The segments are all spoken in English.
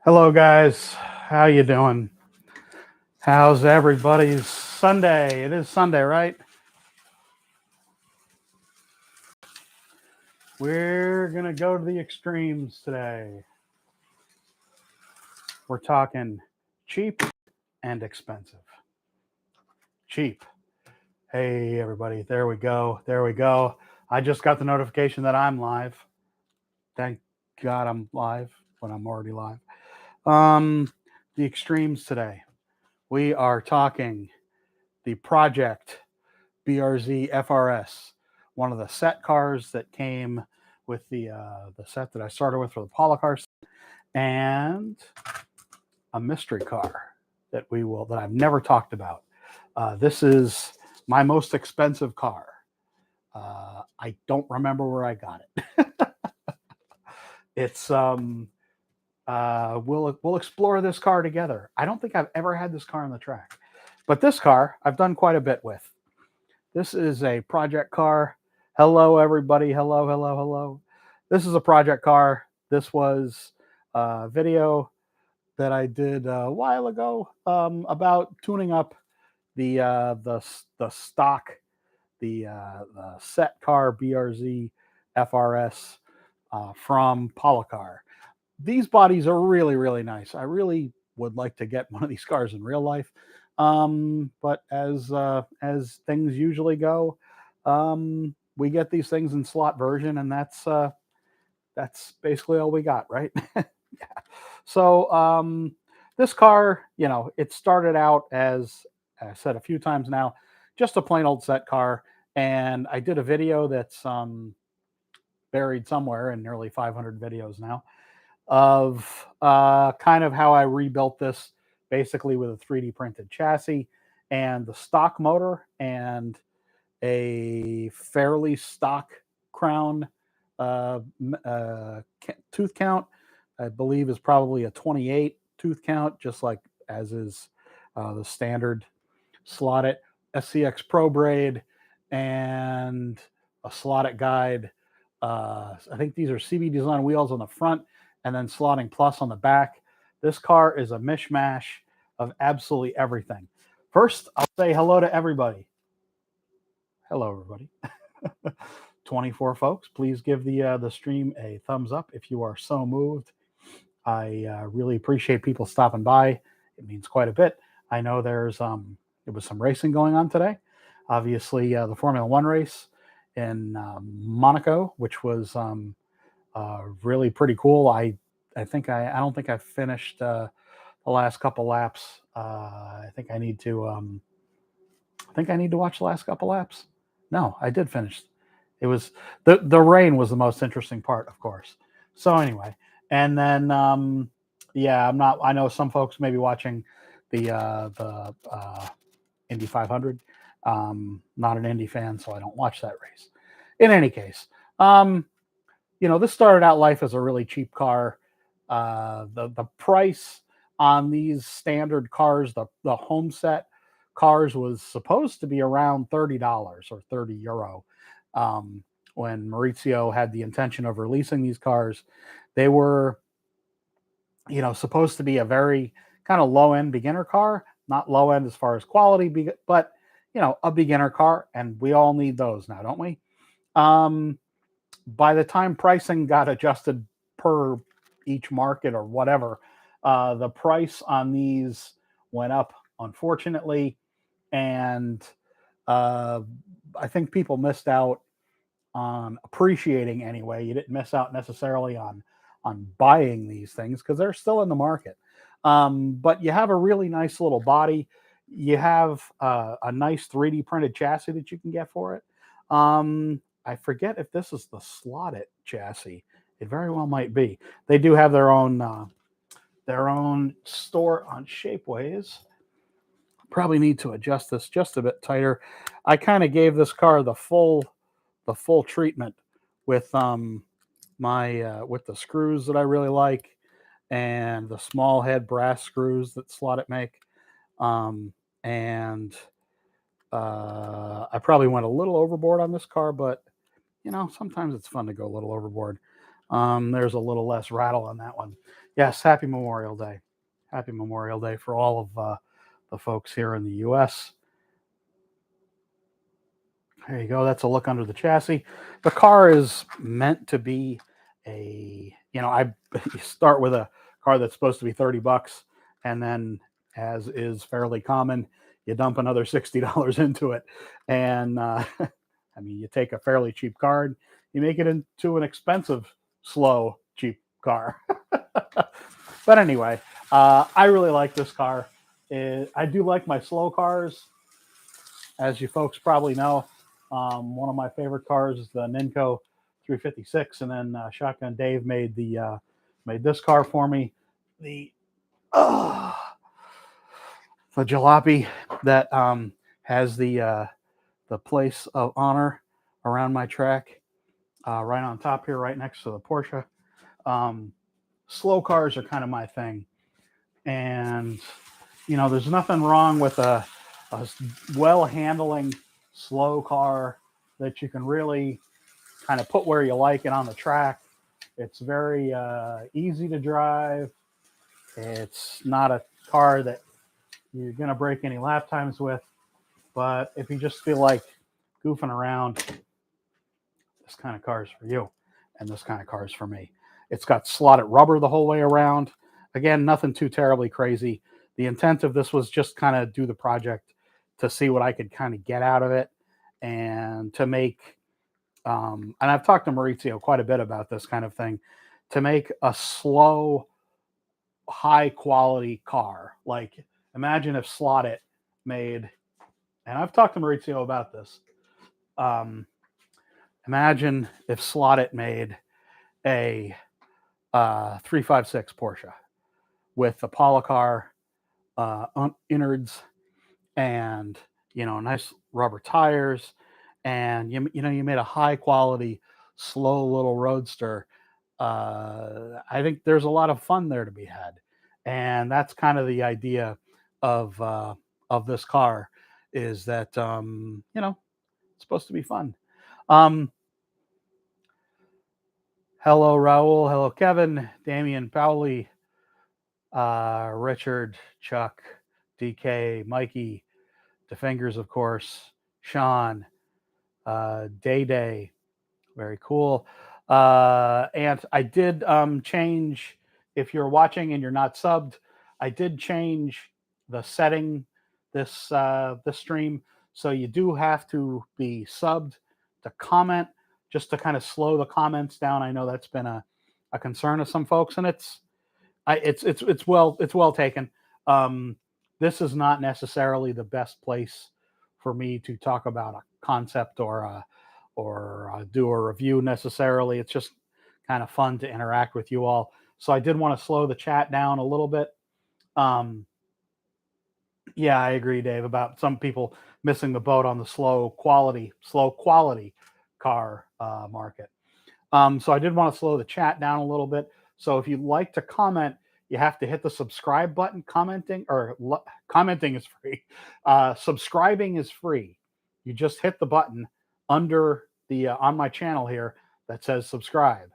Hello, guys. How you doing? How's everybody's Sunday? It is Sunday, right? We're going to go to the extremes today. We're talking cheap and expensive. Cheap. Hey, everybody. There we go. There we go. I just got the notification that I'm live. Thank God I'm live when I'm already live. The extremes today. We are talking the Project BRZ FRS, one of the set cars that came with the set that I started with for the Polo car, and a mystery car that I've never talked about. This is my most expensive car. I don't remember where I got it. It's we'll explore this car together. I don't think I've ever had this car on the track, but this car I've done quite a bit with. This is a project car. Hello, everybody. Hello, hello, hello. This is a project car. This was a video that I did a while ago about tuning up the stock, the set car BRZ FRS from Policar. These bodies are really, really nice. I really would like to get one of these cars in real life. But as things usually go, we get these things in slot version, and that's basically all we got, right? Yeah. So this car, it started out as I said a few times now, just a plain old set car, and I did a video that's buried somewhere in nearly 500 videos now of kind of how I rebuilt this basically with a 3D printed chassis and the stock motor and a fairly stock crown tooth count. I believe is probably a 28 tooth count, just like as is the standard slotted SCX Pro braid and a slotted guide. I think these are CB design wheels on the front and then slotting plus on the back. This car is a mishmash of absolutely everything. First, I'll say hello to everybody. Hello, everybody. 24 folks, please give the stream a thumbs up if you are so moved. I really appreciate people stopping by. It means quite a bit. I know there was some racing going on today. Obviously, the Formula One race in Monaco, which was really pretty cool. I don't think I finished the last couple laps. I think I need to watch the last couple laps. No, I did finish. It was the rain was the most interesting part, of course. So anyway, and then yeah, I know some folks may be watching the Indy 500. Not an Indy fan, so I don't watch that race. In any case, this started out life as a really cheap car. The price on these standard cars, the home set cars, was supposed to be around $30 or €30. When Maurizio had the intention of releasing these cars, they were, supposed to be a very kind of low end beginner car, not low end as far as quality, but a beginner car, and we all need those now, don't we? By the time pricing got adjusted per each market or whatever, the price on these went up, unfortunately, and I think people missed out on appreciating anyway. You didn't miss out necessarily on buying these things because they're still in the market. But you have a really nice little body. You have a nice 3D printed chassis that you can get for it. I forget if this is the slotted chassis. It very well might be. They do have their own store on Shapeways. Probably need to adjust this just a bit tighter. I kind of gave this car the full treatment with with the screws that I really like and the small head brass screws that Slotted make. And I probably went a little overboard on this car, but sometimes it's fun to go a little overboard. There's a little less rattle on that one. Yes, happy Memorial Day. Happy Memorial Day for all of the folks here in the U.S. There you go. That's a look under the chassis. The car is meant to be I you start with a car that's supposed to be $30, and then, as is fairly common, you dump another $60 into it. And I mean, you take a fairly cheap car, you make it into an expensive, slow, cheap car. But anyway, I really like this car. I do like my slow cars, as you folks probably know. One of my favorite cars is the Ninco 356, and then Shotgun Dave made this car for me, the uh, the jalopy that has the place of honor around my track, right on top here, right next to the Porsche. Um, Slow cars are kind of my thing, and there's nothing wrong with a well handling slow car that you can really kind of put where you like it on the track. It's very easy to drive. It's not a car that you're going to break any lap times with, but if you just feel like goofing around, this kind of car is for you, and this kind of car is for me. It's got slotted rubber the whole way around. Again, nothing too terribly crazy. The intent of this was just kind of do the project to see what I could kind of get out of it, and to make and I've talked to Maurizio quite a bit about this kind of thing, to make a slow, high quality car. Like, imagine if Slot made, and I've talked to Maurizio about this. Imagine if Slot made a 356 Porsche with the Polycar innards, and nice rubber tires, and you made a high quality, slow little roadster. I think there's a lot of fun there to be had, and that's kind of the idea of this car, is that it's supposed to be fun. Hello, Raul. Hello, Kevin, Damian, Powley, Richard, Chuck, DK, Mikey, DeFingers, of course, Sean, Day Day, very cool. And I did change, if you're watching and you're not subbed, I did change the setting this stream, so you do have to be subbed to comment, just to kind of slow the comments down. I know that's been a concern of some folks, and it's well taken. This is not necessarily the best place for me to talk about a concept or do a review necessarily. It's just kind of fun to interact with you all. So I did want to slow the chat down a little bit. Yeah, I agree, Dave, about some people missing the boat on the slow quality car market. So I did want to slow the chat down a little bit. So if you'd like to comment, you have to hit the subscribe button. Commenting is free. Subscribing is free. You just hit the button under the on my channel here that says subscribe.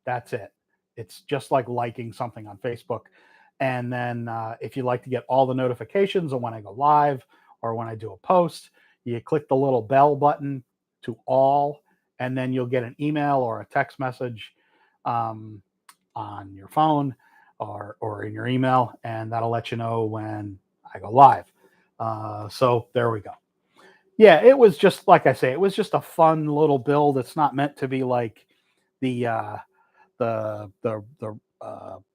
That's it. It's just like liking something on Facebook. And then if you'd like to get all the notifications of when I go live or when I do a post, you click the little bell button to all, and then you'll get an email or a text message on your phone or in your email, and that'll let you know when I go live. So there we go. Yeah, it was just, like I say, it was just a fun little build. It's not meant to be like the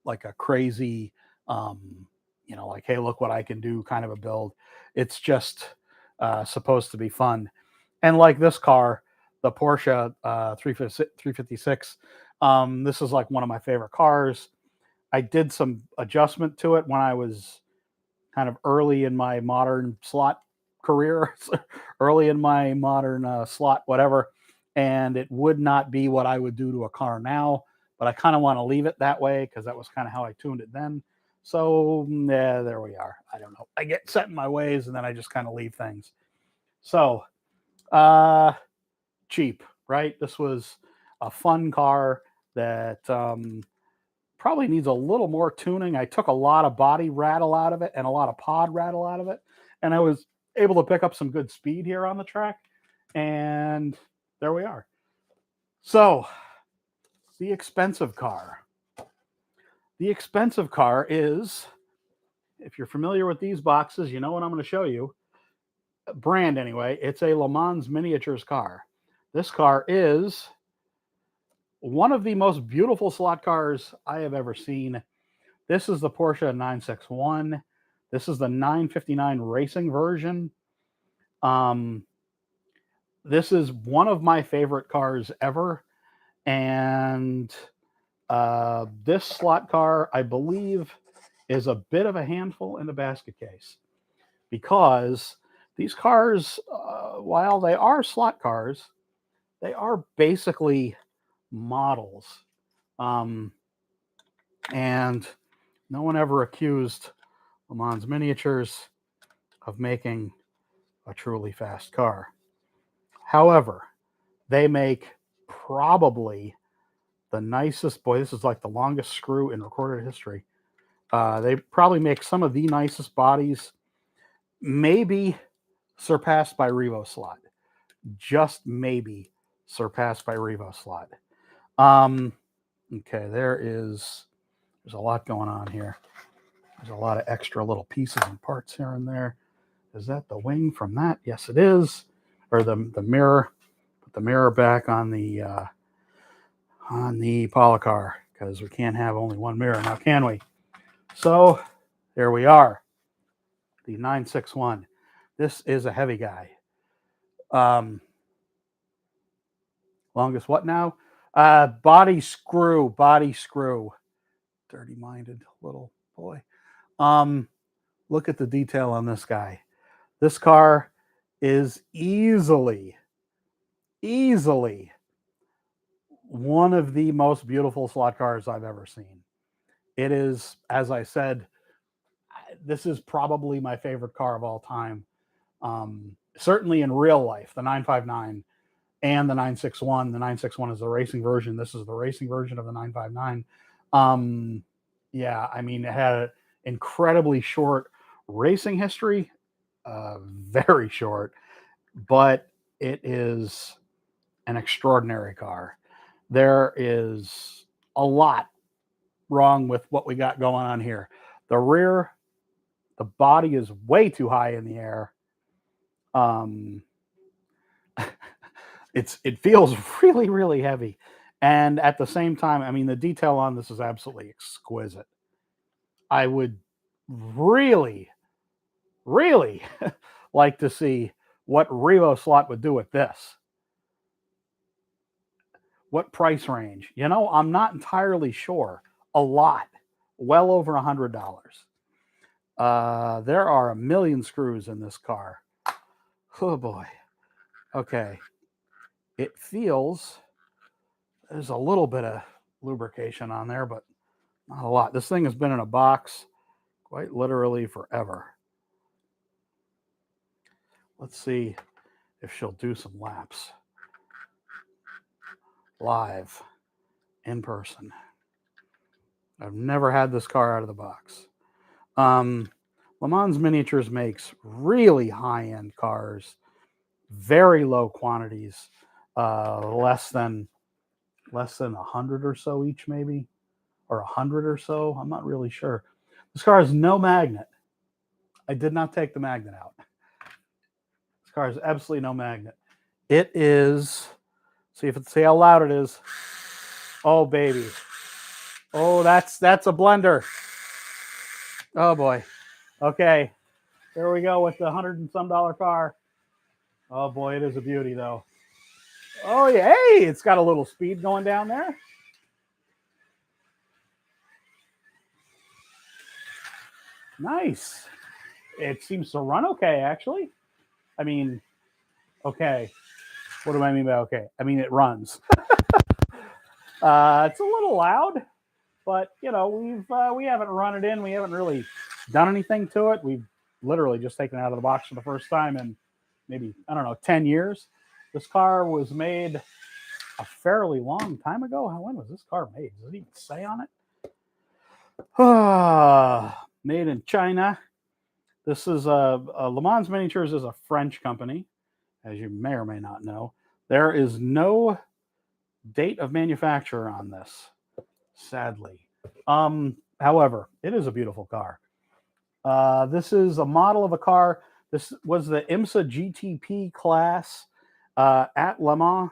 like a crazy, like, hey, look what I can do kind of a build. It's just supposed to be fun. And like this car, the Porsche 356, this is like one of my favorite cars. I did some adjustment to it when I was kind of early in my modern slot career, early in my modern slot, whatever. And it would not be what I would do to a car now, but I kind of want to leave it that way because that was kind of how I tuned it then. So yeah, there we are. I don't know. I get set in my ways, and then I just kind of leave things. So cheap, right? This was a fun car that probably needs a little more tuning. I took a lot of body rattle out of it and a lot of pod rattle out of it, and I was able to pick up some good speed here on the track, and there we are. So the expensive car. The expensive car is, if you're familiar with these boxes, you know what I'm going to show you. Brand anyway, it's a Le Mans Miniatures car. This car is one of the most beautiful slot cars I have ever seen. This is the Porsche 961. This is the 959 racing version. This is one of my favorite cars ever. And this slot car, I believe, is a bit of a handful in the basket case, because these cars, while they are slot cars, they are basically models. And no one ever accused Le Mans Miniatures of making a truly fast car. However, they make probably the nicest, boy, this is like the longest screw in recorded history. They probably make some of the nicest bodies, maybe surpassed by Revo Slot. Just maybe surpassed by Revo Slot. Okay, there's a lot going on here. There's a lot of extra little pieces and parts here and there. Is that the wing from that? Yes, it is. Or the mirror. Put the mirror back on the Apollo car, because we can't have only one mirror now, can we? So there we are. The 961. This is a heavy guy. Longest what now? Body screw. Dirty-minded little boy. Look at the detail on this guy. This car is easily one of the most beautiful slot cars I've ever seen. It is, as I said, this is probably my favorite car of all time. Certainly in real life, the 959 and the 961. The 961 is the racing version. This is the racing version of the 959. Yeah, I mean, it had an incredibly short racing history, very short, but it is an extraordinary car. There is a lot wrong with what we got going on here. The rear, the body is way too high in the air. It feels really, really heavy. And at the same time, I mean, the detail on this is absolutely exquisite. I would really, really like to see what Revo Slot would do with this. What price range? You know, I'm not entirely sure. A lot. Well over $100. There are a million screws in this car. Oh boy. Okay. It feels, there's a little bit of lubrication on there, but not a lot. This thing has been in a box quite literally forever. Let's see if she'll do some laps. Live. In person. I've never had this car out of the box. Le Mans Miniatures makes really high-end cars, very low quantities, less than 100 or so each, maybe, or 100 or so. I'm not really sure. This car has no magnet. I did not take the magnet out. This car has absolutely no magnet. It is, see how loud it is. Oh, baby. Oh, that's a blender. Oh, boy. Okay. There we go with the $100 and some car. Oh, boy, it is a beauty, though. Oh, yeah. Hey, it's got a little speed going down there. Nice. It seems to run okay, actually. I mean, okay. What do I mean by okay? I mean, it runs. It's a little loud, but, you know, we haven't run it in. We haven't really done anything to it. We've literally just taken it out of the box for the first time in maybe, I don't know, 10 years. This car was made a fairly long time ago. When was this car made? Does it even say on it? Made in China. This is Le Mans Miniatures is a French company, as you may or may not know. There is no date of manufacture on this, sadly. However, it is a beautiful car. This is a model of a car. This was the IMSA GTP class at Le Mans.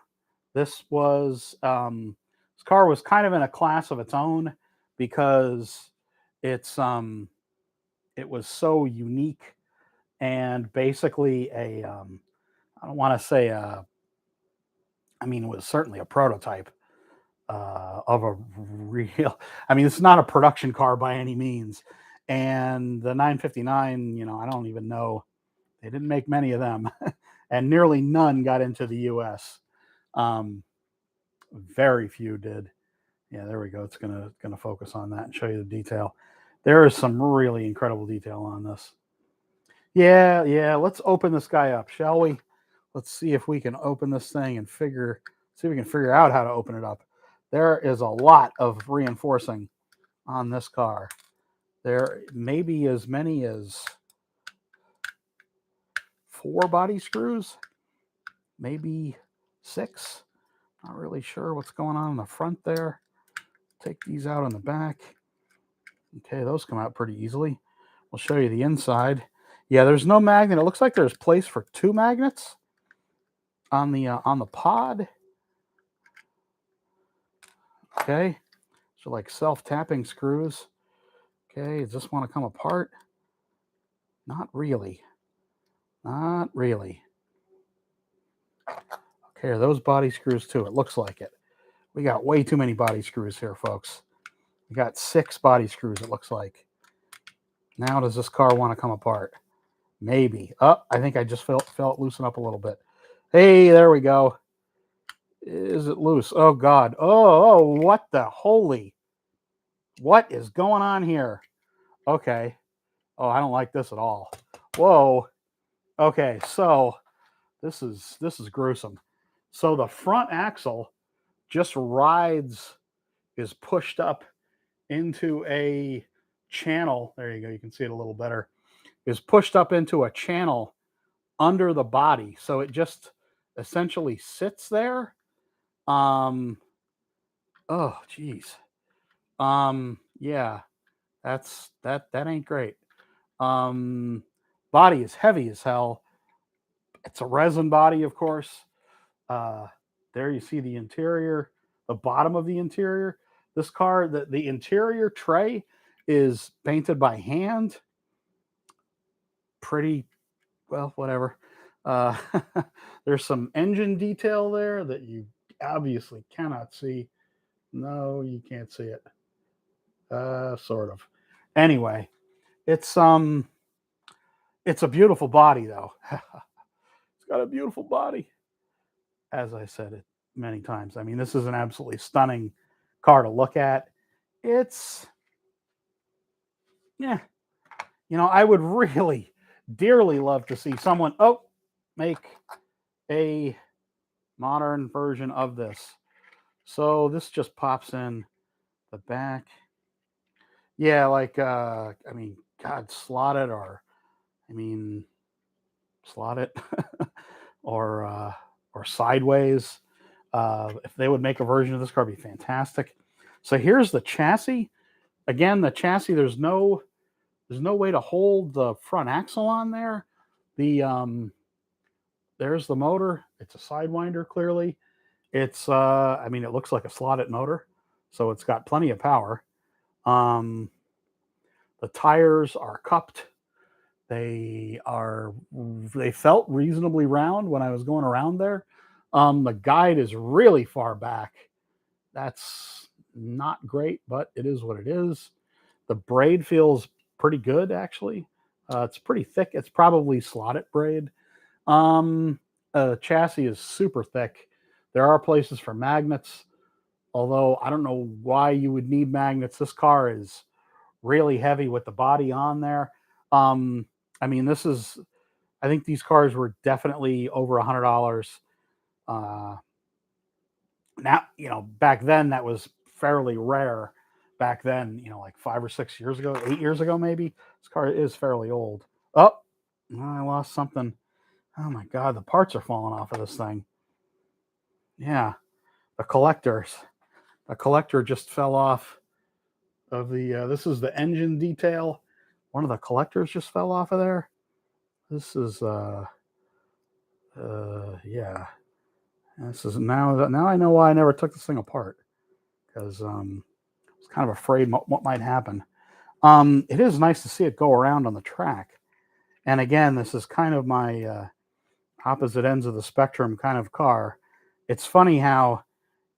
This car was kind of in a class of its own because it was so unique and basically I don't want to say I mean, it was certainly a prototype of a real. I mean, it's not a production car by any means. And the 959, I don't even know. They didn't make many of them, and nearly none got into the U.S. Um, very few did. Yeah, there we go. It's gonna focus on that and show you the detail. There is some really incredible detail on this. Yeah, yeah. Let's open this guy up, shall we? Let's see if we can open this thing and see if we can figure out how to open it up. There is a lot of reinforcing on this car. There may be as many as 4 body screws, maybe 6. Not really sure what's going on in the front there. Take these out on the back. Okay, those come out pretty easily. We'll show you the inside. Yeah, there's no magnet. It looks like there's place for 2 magnets on the pod. Okay, so like self-tapping screws. Okay, does this want to come apart? Not really. Not really. Okay, are those body screws too? It looks like it. We got way too many body screws here, folks. We got 6 body screws, it looks like. Now does this car want to come apart? Maybe. Oh, I think I just felt it loosen up a little bit. Hey, there we go. Is it loose? Oh, God. Oh, what the holy. What is going on here? Okay. Oh, I don't like this at all. Whoa. Okay, so this is gruesome. So the front axle just is pushed up into a channel. There you go. You can see it a little better. Is pushed up into a channel under the body. So it just essentially sits there. Oh, geez. Yeah, that ain't great. Body is heavy as hell. It's a resin body, of course. There you see the interior, the bottom of the interior. This car, the interior tray is painted by hand. Pretty well, whatever. Uh, there's some engine detail there that you obviously cannot see. No, you can't see it. Sort of. Anyway, it's a beautiful body though. It's got a beautiful body. As I said it many times. I mean, this is an absolutely stunning car to look at. It's yeah, I would really dearly love to see someone make a modern version of this. So this just pops in the back. Yeah, like I mean, God, slot it slot it or sideways. If they would make a version of this car, it'd be fantastic. So here's the chassis. Again, the chassis, there's no way to hold the front axle on there. There's the motor. It's a sidewinder, clearly. It's I mean, it looks like a slotted motor, so it's got plenty of power. Um, the tires are cupped. They felt reasonably round when I was going around there. The guide is really far back. That's not great, but it is what it is. The braid feels pretty good, actually. It's pretty thick. It's probably slotted braid. Chassis is super thick. There are places for magnets, although I don't know why you would need magnets. This car is really heavy with the body on there. I mean, I think these cars were definitely over $100. Now, back then that was fairly rare. back then, you know, like 5 or 6 years ago, 8 years ago, maybe. This car is fairly old. Oh, I lost something. Oh my God, the parts are falling off of this thing. Yeah, the collectors. The collector just fell off of the, this is the engine detail. One of the collectors just fell off of there. This is, yeah. This is now I know why I never took this thing apart, because I was kind of afraid what might happen. It is nice to see it go around on the track. And again, this is kind of my opposite ends of the spectrum kind of car. It's funny how,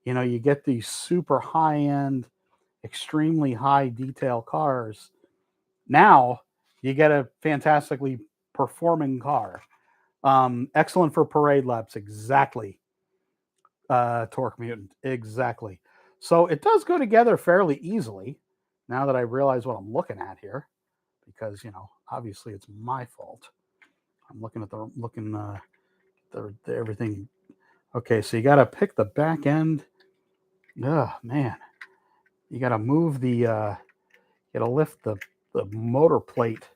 you know, you get these super high-end, extremely high detail cars. Now you get a fantastically performing car. Excellent for parade laps, exactly. Torque Mutant, exactly. So it does go together fairly easily, now that I realize what I'm looking at here, because, you know, obviously it's my fault. I'm looking at the everything. Okay, so you got to pick the back end. Oh man, you got to move the, you got to lift the motor plate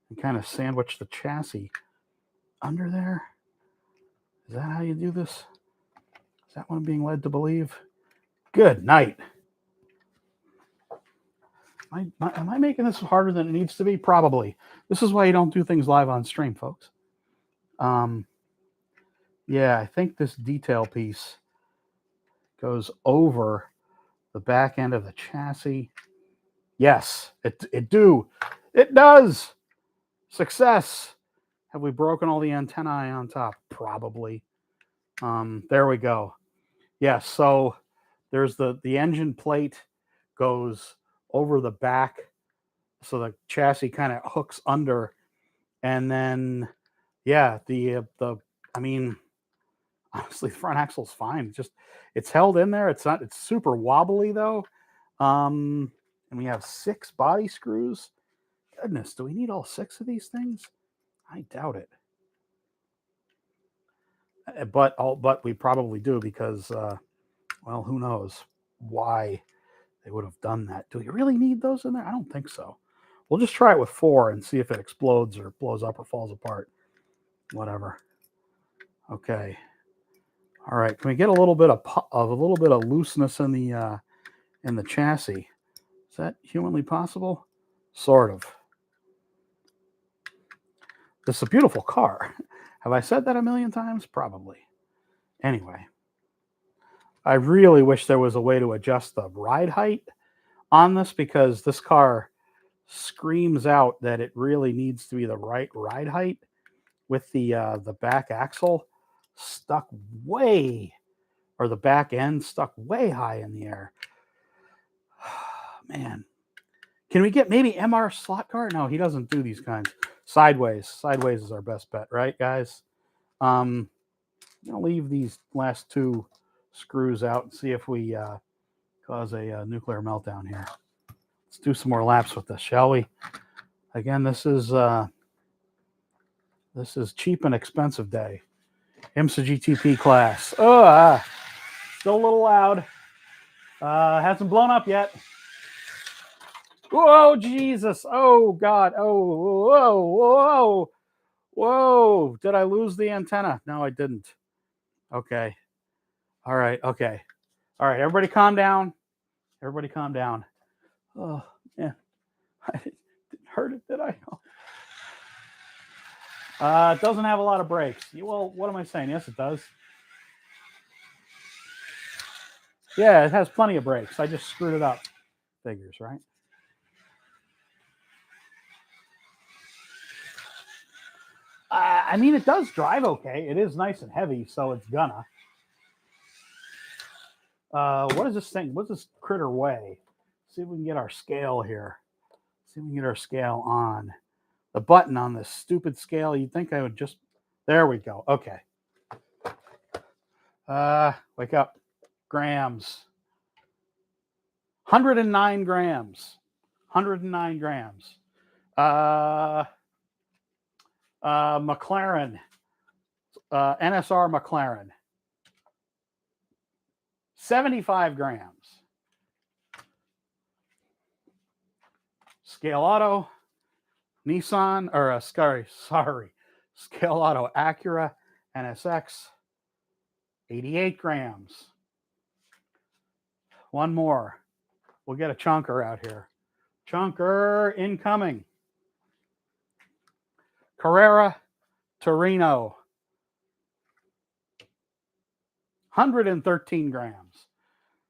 and kind of sandwich the chassis under there. Is that how you do this? Is that what I'm being led to believe? Good night. Am I making this harder than it needs to be? Probably. This is why you don't do things live on stream, folks. Yeah, I think this detail piece goes over the back end of the chassis. Yes, it does. Success. Have we broken all the antennae on top? Probably. There we go. Yes, so there's the engine plate goes over the back, so the chassis kind of hooks under, and then yeah, I mean, honestly, the front axle's fine. It's held in there. It's super wobbly though. And we have 6 body screws. Goodness, do we need all 6 of these things? I doubt it. But we probably do, because well, who knows why they would have done that. Do we really need those in there? I don't think so. We'll just try it with 4 and see if it explodes or blows up or falls apart. Whatever. Okay. All right. Can we get a little bit of looseness in the chassis? Is that humanly possible? Sort of. This is a beautiful car. Have I said that a million times? Probably. Anyway, I really wish there was a way to adjust the ride height on this, because this car screams out that it really needs to be the right ride height, with the back axle stuck way, or the back end stuck way high in the air. Man, can we get maybe MR slot car? No, he doesn't do these kinds. Sideways is our best bet, right, guys? I'm gonna leave these last 2 screws out and see if we cause a nuclear meltdown here. Let's do some more laps with this, shall we? Again, this is cheap and expensive day. IMSA GTP class. Oh, still a little loud. Hasn't blown up yet. Whoa, Jesus. Oh, God. Oh, whoa. Whoa. Did I lose the antenna? No, I didn't. Okay. All right. Okay. All right. Everybody calm down. Everybody calm down. Oh, yeah. I didn't hurt it, did I? It doesn't have a lot of brakes. Well, what am I saying? Yes, it does. Yeah, it has plenty of brakes. I just screwed it up. Figures, right? I mean, it does drive okay. It is nice and heavy, so it's gonna. What is this thing? What's this critter weigh? See if we can get our scale here. See if we can get our scale on. The button on this stupid scale, you'd think I would just... There we go. Okay. Wake up. Grams. 109 grams. 109 grams. McLaren. NSR McLaren. 75 grams. Scale Auto, Nissan, or Scale Auto Acura NSX, 88 grams. One more. We'll get a chunker out here. Chunker incoming. Carrera Torino, 113 grams.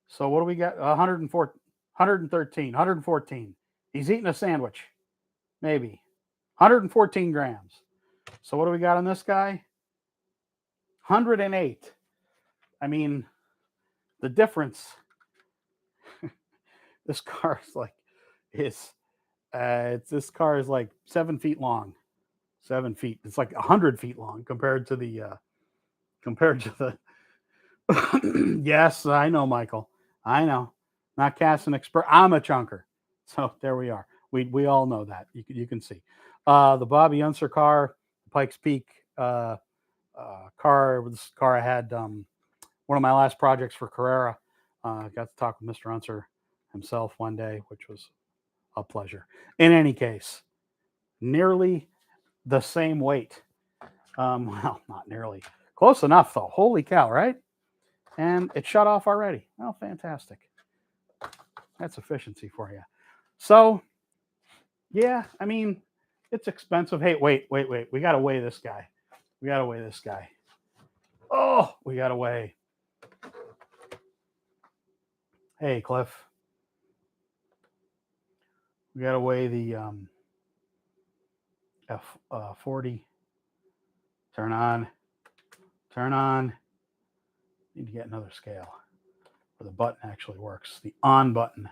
So what do we got? 114. He's eating a sandwich, maybe. 114 grams. So what do we got on this guy? 108. I mean, the difference. This car is this car is like 7 feet long. 7 feet. It's like 100 feet long compared to the. Yes, I know, Michael. I know. Not casting expert. I'm a chunker. So there we are. We all know that. You can see. The Bobby Unser car, Pikes Peak car. This car I had one of my last projects for Carrera. Got to talk with Mr. Unser himself one day, which was a pleasure. In any case, nearly the same weight. Well, not nearly. Close enough, though. Holy cow, right? And it shut off already. Oh, fantastic. That's efficiency for you. So, yeah, I mean, it's expensive. Hey, wait. We got to weigh this guy. Oh, we got to weigh. Hey, Cliff. We got to weigh the F40. Turn on. Need to get another scale where the button actually works. The on button.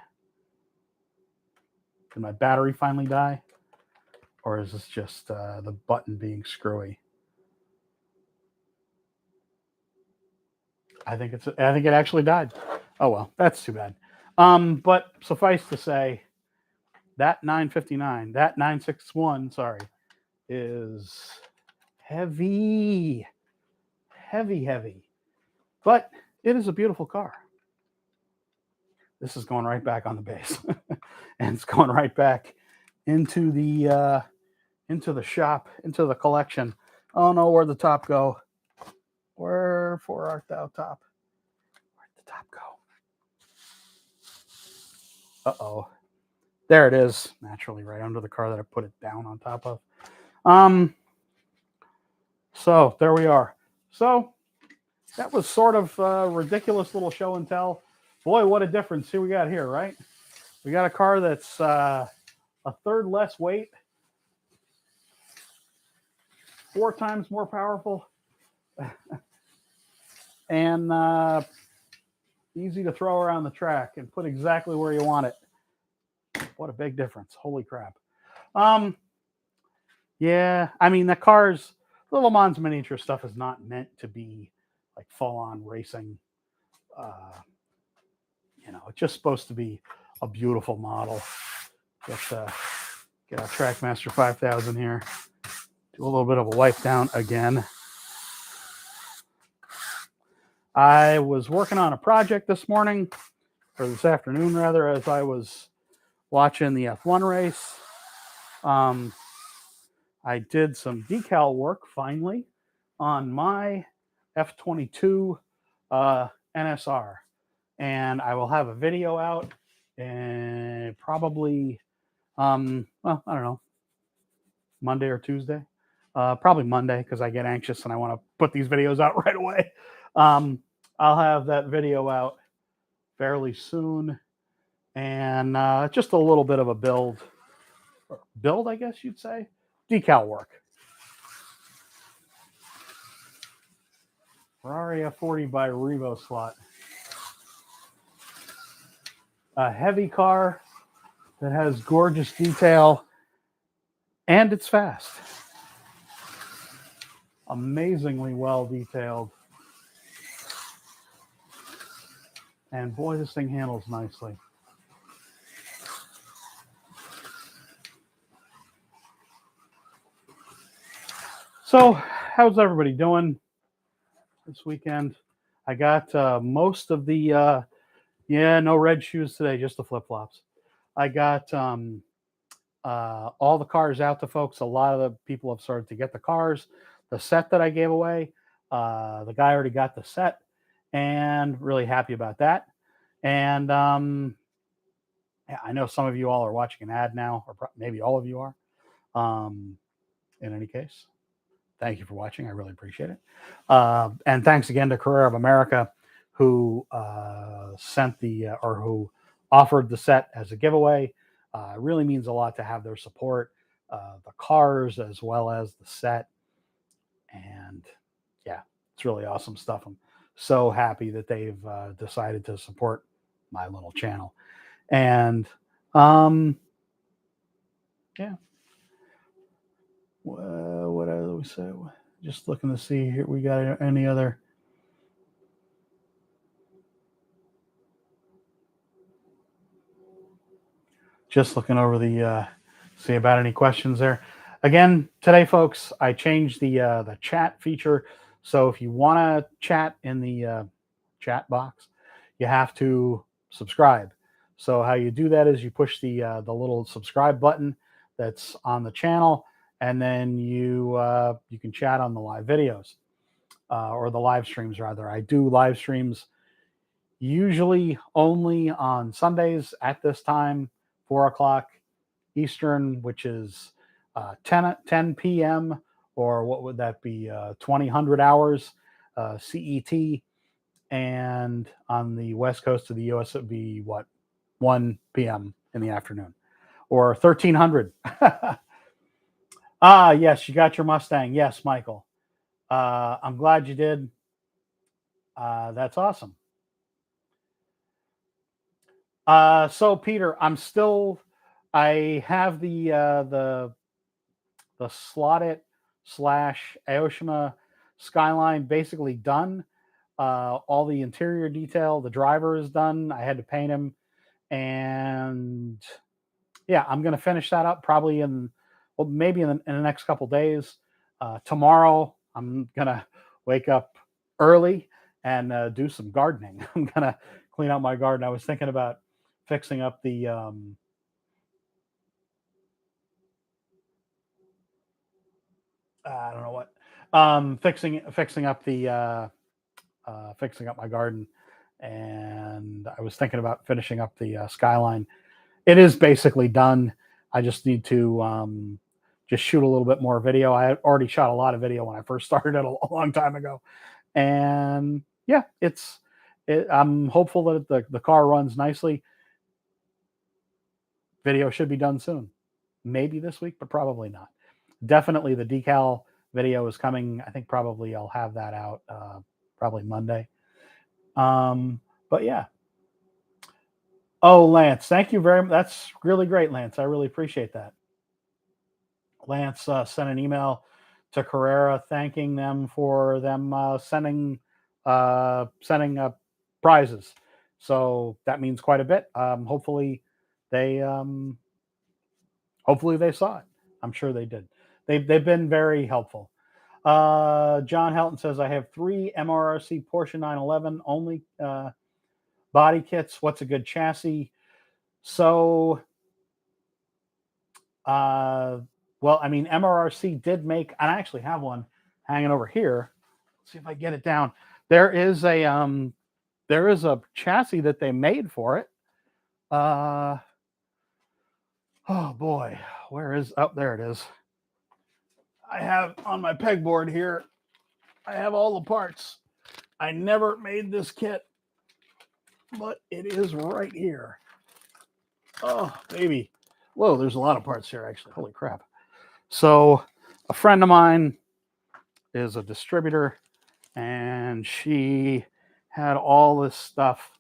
Did my battery finally die? Or is this just the button being screwy? I think it actually died. Oh well, that's too bad. But suffice to say, that 961, is heavy. But it is a beautiful car. This is going right back on the base. And it's going right back into the shop, into the collection. Oh no, where'd the top go? Wherefore art thou, top? Where'd the top go? Uh-oh. There it is. Naturally right under the car that I put it down on top of. So there we are. So that was sort of a ridiculous little show and tell. Boy, what a difference we got here, right? We got a car that's a third less weight, 4 times more powerful, and easy to throw around the track and put exactly where you want it. What a big difference. Holy crap. Yeah, I mean, the Le Mans miniature stuff is not meant to be like full-on racing. It's just supposed to be a beautiful model. Get our Trackmaster 5000 here. Do a little bit of a wipe down again. I was working on a project this morning, or this afternoon rather, as I was watching the F1 race. I did some decal work finally on my F22 NSR. And I will have a video out and probably, I don't know, Monday or Tuesday. Probably Monday because I get anxious and I want to put these videos out right away. I'll have that video out fairly soon. And just a little bit of a build, I guess you'd say, decal work. Ferrari F40 by Revo Slot. A heavy car that has gorgeous detail, and it's fast. Amazingly well detailed. And boy, this thing handles nicely. So, how's everybody doing this weekend? I got most of the... no red shoes today, just the flip-flops. I got all the cars out to folks. A lot of the people have started to get the cars. The set that I gave away, the guy already got the set, and really happy about that. And yeah, I know some of you all are watching an ad now, or maybe all of you are. In any case, thank you for watching. I really appreciate it. And thanks again to Career of America, who sent the or who offered the set as a giveaway. It really means a lot to have their support, the cars as well as the set. And yeah, it's really awesome stuff. I'm so happy that they've decided to support my little channel. And yeah, what else we say? Just looking to see here. We got any other? Just looking over the see about any questions there. Again, today, folks, I changed the chat feature. So if you want to chat in the chat box, you have to subscribe. So how you do that is you push the little subscribe button that's on the channel, and then you can chat on the live videos or the live streams rather. I do live streams usually only on Sundays at this time, 4 o'clock Eastern, which is 10 p.m. or what would that be? 2000 hours CET. And on the west coast of the US, it would be what? 1 p.m. in the afternoon or 1300. Ah, yes, you got your Mustang. Yes, Michael. I'm glad you did. That's awesome. So Peter, I have the slotted slash Aoshima Skyline basically done. All the interior detail, the driver is done. I had to paint him, and yeah, I'm gonna finish that up probably maybe in the next couple days. Tomorrow, I'm gonna wake up early and do some gardening. I'm gonna clean out my garden. I was thinking about fixing up the I don't know what fixing up the fixing up my garden, and I was thinking about finishing up the skyline. It is basically done. I just need to just shoot a little bit more video. I had already shot a lot of video when I first started it a long time ago, and yeah, I'm hopeful that the car runs nicely. Video should be done soon, maybe this week, but probably not. Definitely the decal video is coming. I think probably I'll have that out probably Monday. But yeah. Oh, Lance, thank you very much. That's really great, Lance. I really appreciate that. Lance sent an email to Carrera thanking them for them sending prizes. So that means quite a bit. They hopefully they saw it. I'm sure they did. They've been very helpful. John Helton says I have 3 MRRC Porsche 911 only body kits. What's a good chassis? So, well, I mean, MRRC did make, and I actually have one hanging over here. Let's see if I get it down. There is a chassis that they made for it. Oh boy, oh, there it is. I have on my pegboard here, I have all the parts. I never made this kit, but it is right here. Oh, baby. Whoa, there's a lot of parts here, actually. Holy crap. So a friend of mine is a distributor, and she had all this stuff,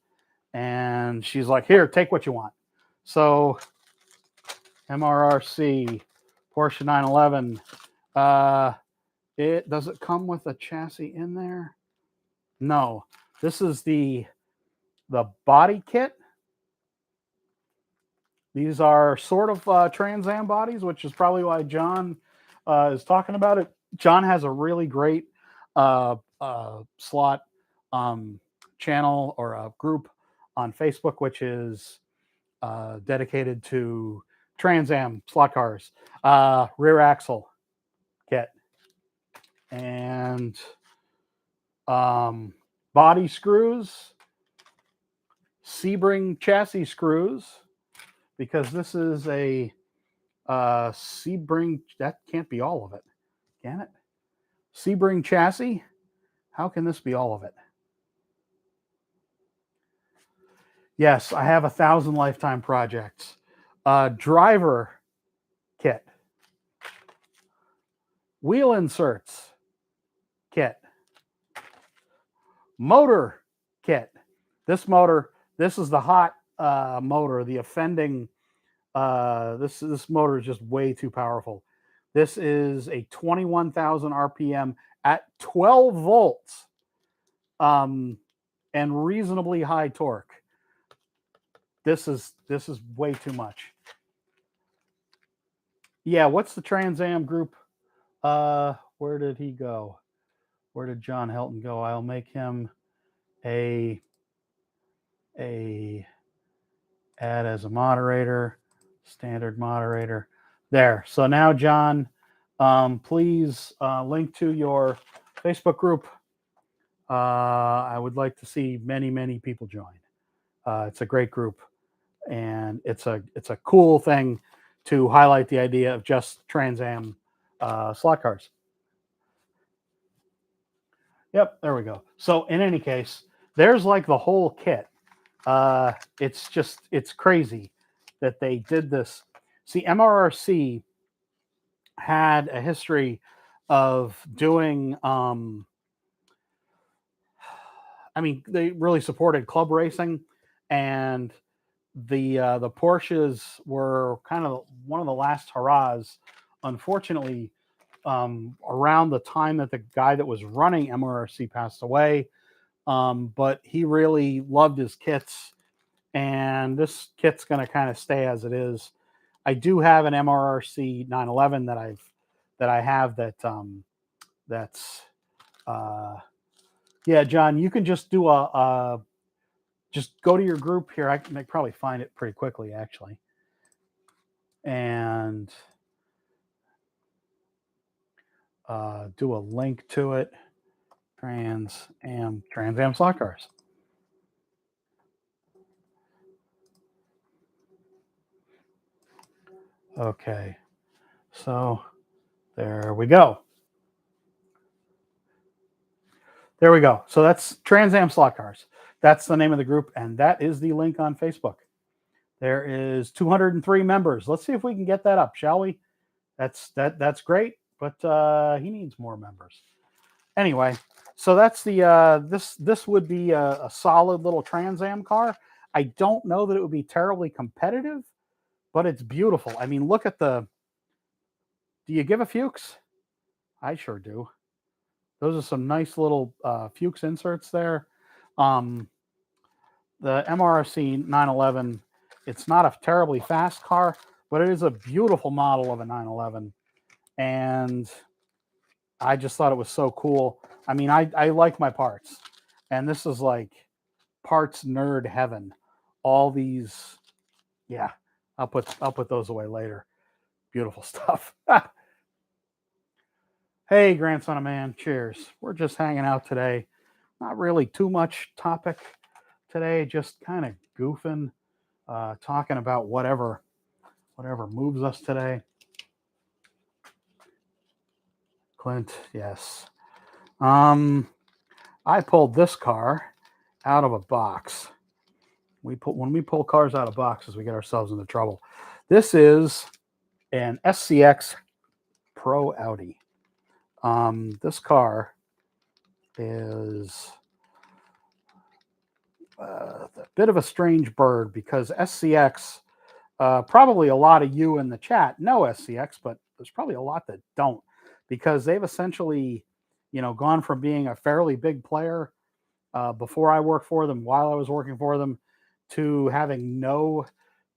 and she's like, here, take what you want. So MRRC Porsche 911. Does it come with a chassis in there? No. This is the body kit. These are sort of Trans Am bodies, which is probably why John is talking about it. John has a really great slot channel or a group on Facebook, which is dedicated to Trans Am slot cars, rear axle kit, and body screws, Sebring chassis screws, because this is a Sebring. That can't be all of it, can it? Sebring chassis. How can this be all of it? Yes, I have 1,000 lifetime projects. Driver kit, wheel inserts kit, motor kit. This motor, this is the hot motor, the offending. This motor is just way too powerful. This is a 21,000 RPM at 12 volts, and reasonably high torque. This is way too much. Yeah, what's the Trans Am group? Where did he go? Where did John Helton go? I'll make him a add as a moderator, standard moderator. There. So now, John, please link to your Facebook group. I would like to see many people join. It's a great group, and it's a cool thing to highlight the idea of just Trans Am slot cars. Yep, there we go. So in any case, there's like the whole kit. It's crazy that they did this. See, MRRC had a history of doing. I mean, they really supported club racing, and the Porsches were kind of one of the last hurrahs. Unfortunately, around the time that the guy that was running MRRC passed away, but he really loved his kits, and this kit's going to kind of stay as it is. I do have an MRRC 911 that I have that's yeah, John, you can just do just go to your group here. I can probably find it pretty quickly, actually, and do a link to it. Trans Am slot cars. Okay, so there we go. There we go. So that's Trans Am slot cars. That's the name of the group, and that is the link on Facebook. There is 203 members. Let's see if we can get that up, shall we? That's great, but he needs more members. Anyway, so that's the this would be a solid little Trans Am car. I don't know that it would be terribly competitive, but it's beautiful. I mean, look at the. Do you give a Fuchs? I sure do. Those are some nice little Fuchs inserts there. The MRRC 911, it's not a terribly fast car, but it is a beautiful model of a 911. And I just thought it was so cool. I mean, I like my parts. And this is like parts nerd heaven. All these, yeah, I'll put those away later. Beautiful stuff. Hey, grandson of man, cheers. We're just hanging out today. Not really too much topic today, just kind of goofing, talking about whatever moves us today. Clint, yes. I pulled this car out of a box. When we pull cars out of boxes, we get ourselves into trouble. This is an SCX Pro Audi. This car is a bit of a strange bird because SCX, probably a lot of you in the chat know SCX, but there's probably a lot that don't, because they've essentially, gone from being a fairly big player before I worked for them, while I was working for them, to having no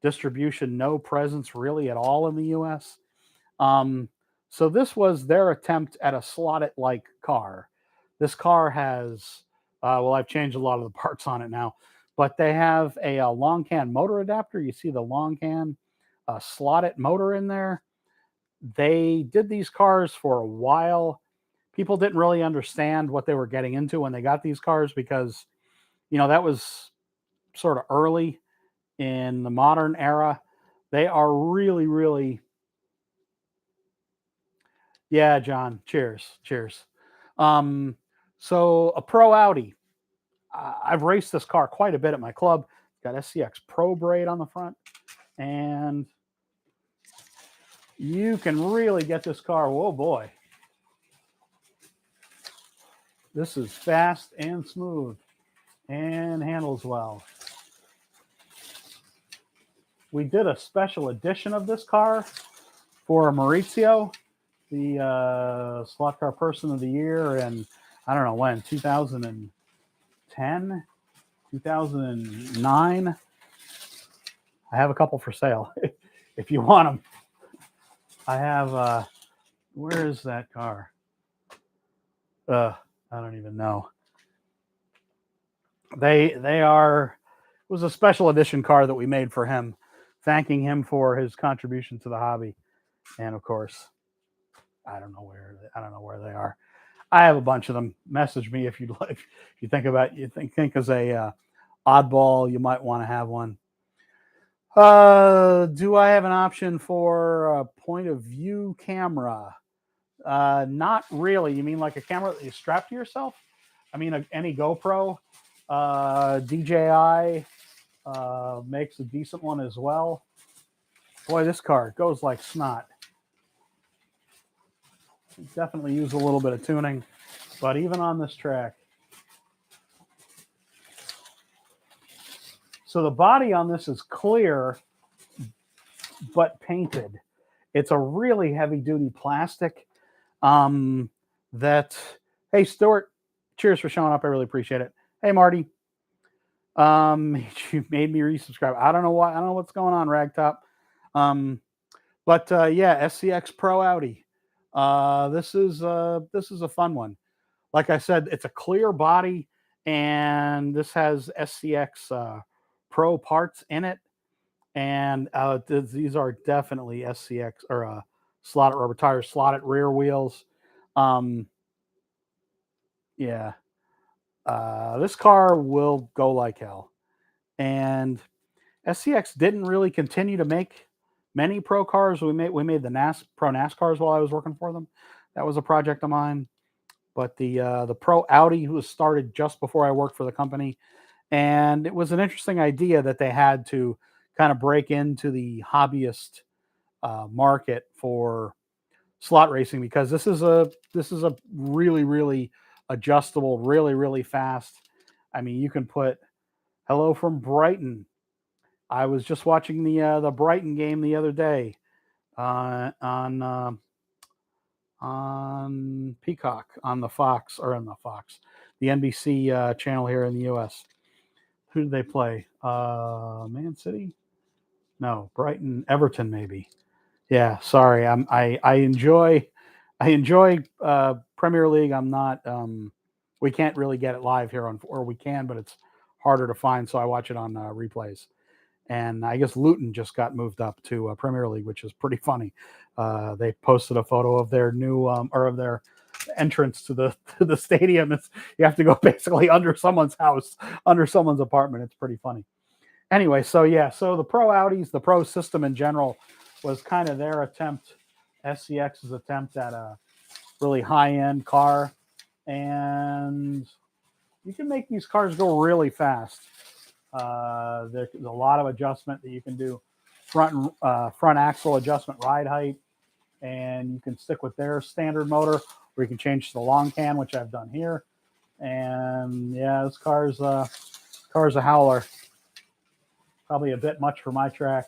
distribution, no presence really at all in the U.S. So this was their attempt at a slot-it-like car. This car has, I've changed a lot of the parts on it now, but they have a long can motor adapter. You see the long can slotted motor in there. They did these cars for a while. People didn't really understand what they were getting into when they got these cars because, that was sort of early in the modern era. They are really, really, yeah, John. Cheers, cheers. Um, so a Pro Audi. I've raced this car quite a bit at my club. Got SCX Pro braid on the front, and you can really get this car. Whoa, boy. This is fast and smooth and handles well. We did a special edition of this car for Maurizio, the slot car person of the year, and I don't know when, 2010, 2009. I have a couple for sale if you want them. I have, where is that car? I don't even know. They are, it was a special edition car that we made for him, thanking him for his contribution to the hobby. And of course, I don't know where they are. I have a bunch of them. Message me if you'd like. If you think as a oddball, you might want to have one. Do I have an option for a point of view camera? Not really. You mean like a camera that you strap to yourself? I mean, any GoPro, DJI makes a decent one as well. Boy, this car goes like snot. Definitely use a little bit of tuning, but even on this track. So the body on this is clear, but painted. It's a really heavy-duty plastic. Hey, Stuart, cheers for showing up. I really appreciate it. Hey, Marty. You made me resubscribe. I don't know why. I don't know what's going on, Ragtop. Yeah, SCX Pro Audi. This is a fun one. Like I said, it's a clear body, and this has SCX Pro parts in it, and these are definitely SCX or slotted rubber tires, slotted rear wheels. Yeah, this car will go like hell, and SCX didn't really continue to make many pro cars. We made the Pro NASCARs while I was working for them. That was a project of mine. But the Pro Audi was started just before I worked for the company, and it was an interesting idea that they had to kind of break into the hobbyist market for slot racing, because this is a really, really adjustable, really, really fast. I mean, you can put hello from Brighton. I was just watching the Brighton game the other day on Peacock, on the Fox, the NBC channel here in the U.S. Who did they play? Man City? No, Brighton, Everton, maybe. Yeah, sorry. I enjoy Premier League. I'm not. We can't really get it live here or we can, but it's harder to find. So I watch it on replays. And I guess Luton just got moved up to Premier League, which is pretty funny. They posted a photo of their new or of their entrance to the stadium. You have to go basically under someone's house, under someone's apartment. It's pretty funny. Anyway, so the Pro Audis, the Pro system in general, was kind of their attempt, SCX's attempt at a really high-end car, and you can make these cars go really fast. There's a lot of adjustment that you can do, front axle adjustment, ride height, and you can stick with their standard motor, or you can change to the long can, which I've done here. And yeah, this car's a howler. Probably a bit much for my track.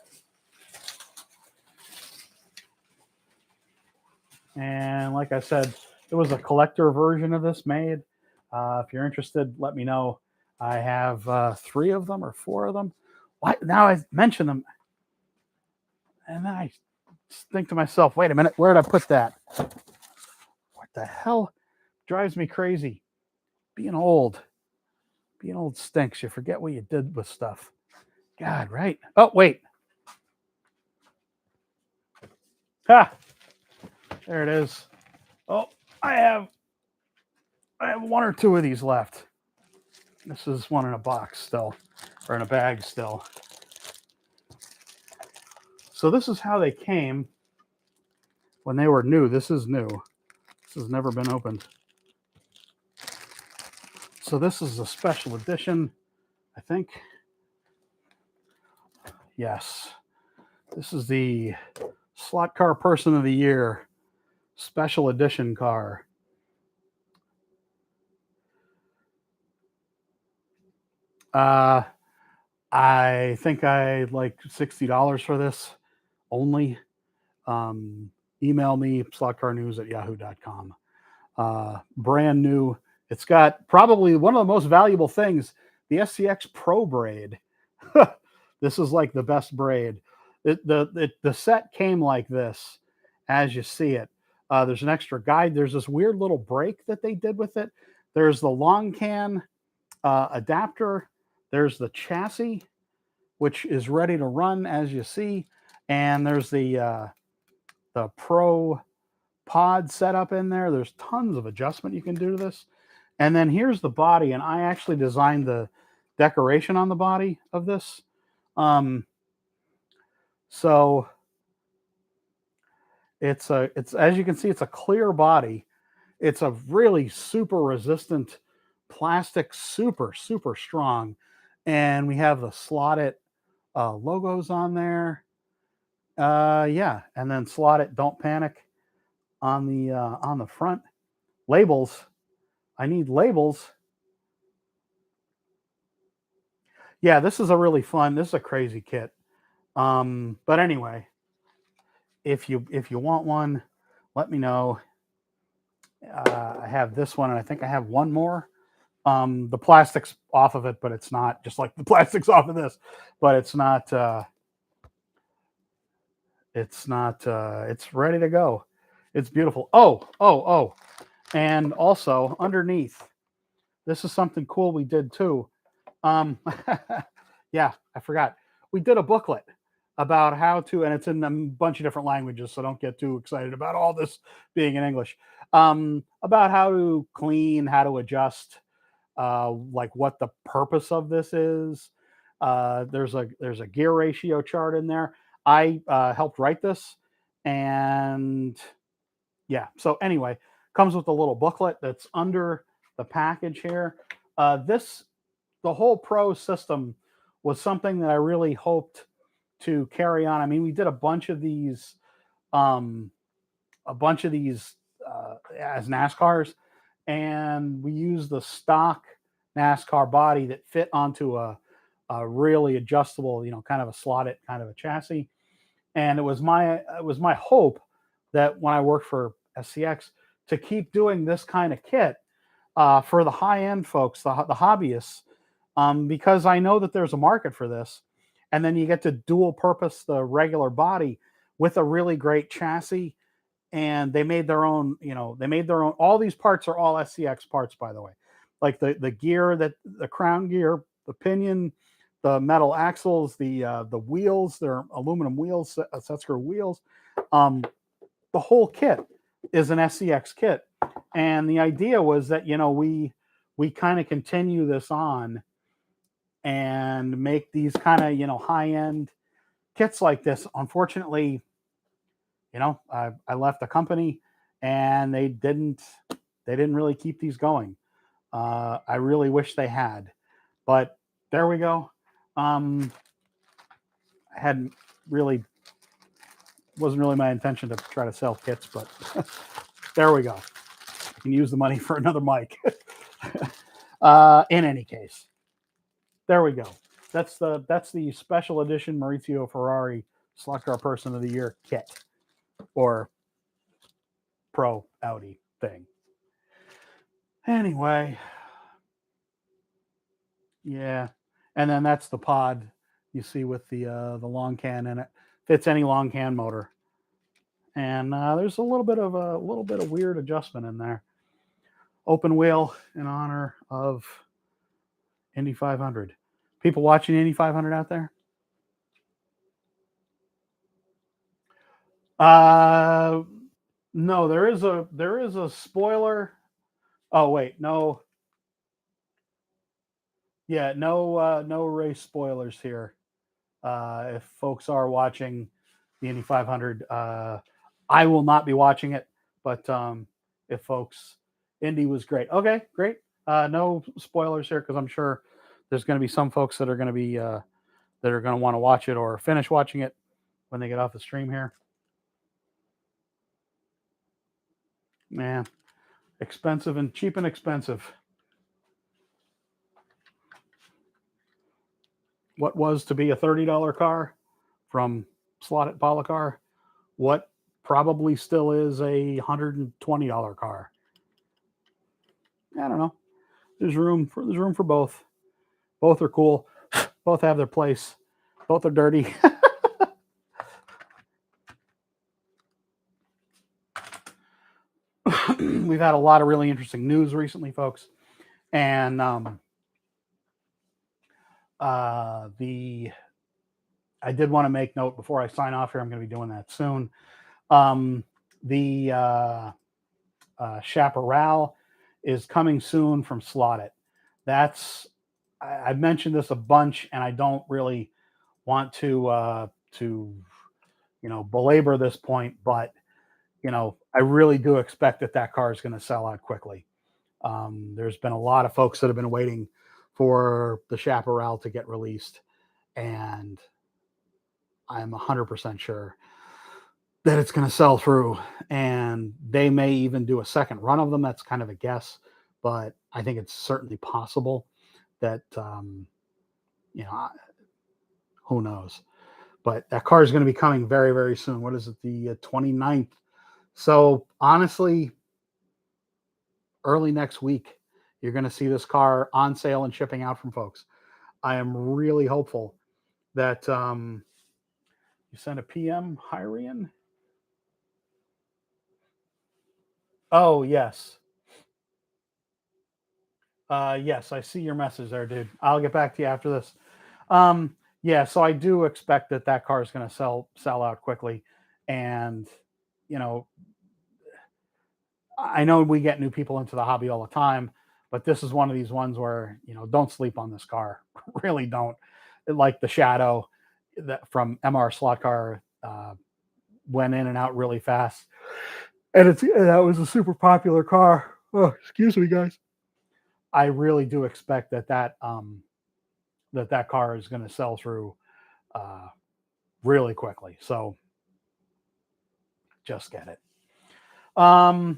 And like I said, it was a collector version of this made. If you're interested, let me know. I have 3 of them or 4 of them. Why now I mention them, and then I think to myself, wait a minute, where did I put that? What the hell drives me crazy? Being old stinks. You forget what you did with stuff. God, right? Oh, wait. Ha! There it is. Oh, I have one or two of these left. This is one in a box still, or in a bag still. So this is how they came when they were new. This is new. This has never been opened. So this is a special edition, I think. Yes. This is the Slot Car Person of the Year special edition car. I think I like $60 for this only. Email me, slotcarnews@yahoo.com. Brand new. It's got probably one of the most valuable things, the SCX Pro braid. This is like the best braid. The set came like this, as you see it. There's an extra guide. There's this weird little brake that they did with it. There's the long can adapter. There's the chassis, which is ready to run, as you see. And there's the Pro pod setup in there. There's tons of adjustment you can do to this. And then here's the body, and I actually designed the decoration on the body of this. So it's as you can see, it's a clear body. It's a really super resistant plastic, super strong, and we have the slotted logos on there. Yeah, and then slotted "Don't Panic" on the front. Labels. I need labels. Yeah, this is a really fun. This is a crazy kit. But anyway, if you want one, let me know. I have this one, and I think I have one more. The plastic's off of it, but it's not just like the plastic's off of this, but it's not. It's ready to go. It's beautiful. Oh, and also underneath, this is something cool we did too. Yeah, I forgot. We did a booklet about how to, and it's in a bunch of different languages, so don't get too excited about all this being in English. About how to clean, how to adjust, like what the purpose of this is. There's a gear ratio chart in there. I helped write this, and yeah. So anyway, comes with a little booklet that's under the package here. The whole Pro system was something that I really hoped to carry on. I mean, we did a bunch of these, as NASCARs, and we used the stock NASCAR body that fit onto a really adjustable, kind of a slotted kind of a chassis. And it was my hope that when I worked for SCX to keep doing this kind of kit for the high end folks, the hobbyists, because I know that there's a market for this. And then you get to dual purpose the regular body with a really great chassis. And they made their own, all these parts are all SCX parts, by the way. Like the gear, the crown gear, the pinion, the metal axles, the wheels, they're aluminum wheels, set screw wheels. The whole kit is an SCX kit. And the idea was that, we kind of continue this on and make these kind of, high-end kits like this. Unfortunately, I left the company and they didn't really keep these going. I really wish they had, but there we go. I hadn't really, wasn't really my intention to try to sell kits, but there we go. I can use the money for another mic. In any case, there we go. That's the special edition Maurizio Ferrari Slot Car Person of the Year kit, or Pro Audi thing. Anyway, yeah, and then that's the pod you see with the long can in it. Fits any long can motor, and there's a little bit of weird adjustment in there. Open wheel in honor of Indy 500. People watching Indy 500 out there? Uh, no, there is a spoiler. Oh wait, no, yeah, no race spoilers here. If folks are watching the Indy 500, I will not be watching it. But if folks, Indy was great. Okay, great. No spoilers here because I'm sure there's going to be some folks that are going to be that are going to want to watch it or finish watching it when they get off the stream here. Man, expensive and cheap and expensive. What was to be a $30 car from Slotted Polycar, what probably still is a $120 car. I don't know. There's room for both. Both are cool. Both have their place. Both are dirty. We've had a lot of really interesting news recently, folks, and I did want to make note before I sign off here. I'm going to be doing that soon. The Chaparral is coming soon from Slotted. I've mentioned this a bunch, and I don't really want to belabor this point, but I really do expect that car is going to sell out quickly. There's been a lot of folks that have been waiting for the Chaparral to get released, and I'm 100% sure that it's going to sell through, and they may even do a second run of them. That's kind of a guess, but I think it's certainly possible that who knows. But that car is going to be coming very, very soon. What is it? The 29th. So honestly, early next week, you're going to see this car on sale and shipping out from folks. I am really hopeful that you send a PM, Hyrian. Oh, yes. Yes, I see your message there, dude. I'll get back to you after this. Yeah, so I do expect that car is going to sell out quickly, and you know, I know we get new people into the hobby all the time, but this is one of these ones where don't sleep on this car. Really don't. Like the Shadow that from MR Slot Car went in and out really fast, and that was a super popular car. Oh, excuse me, guys. I really do expect that car is going to sell through really quickly. So just get it. The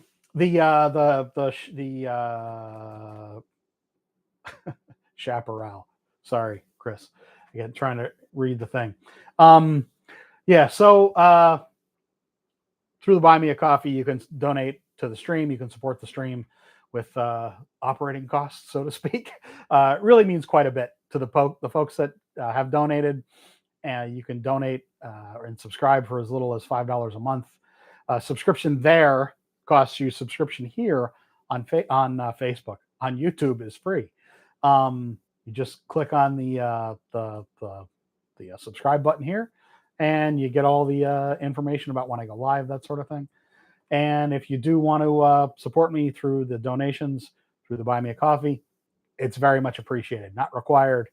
Chaparral. Sorry, Chris. Again, trying to read the thing. Yeah. So through the Buy Me a Coffee, you can donate to the stream. You can support the stream with operating costs, so to speak. It really means quite a bit to the folks that have donated. And you can donate and subscribe for as little as $5 a month. Subscription there costs you subscription here on Facebook. On YouTube is free. You just click on the subscribe button here, and you get all the information about when I go live, that sort of thing. And if you do want to support me through the donations, through the Buy Me a Coffee, it's very much appreciated. Not required,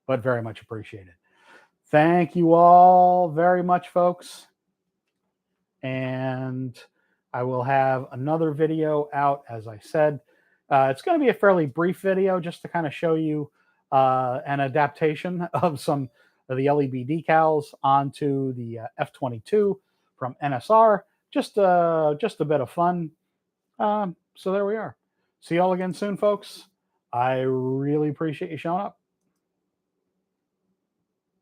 but very much appreciated. Thank you all very much, folks. And I will have another video out, as I said. It's going to be a fairly brief video just to kind of show you an adaptation of some of the LEB decals onto the F22 from NSR. Just a bit of fun. So there we are. See you all again soon, folks. I really appreciate you showing up.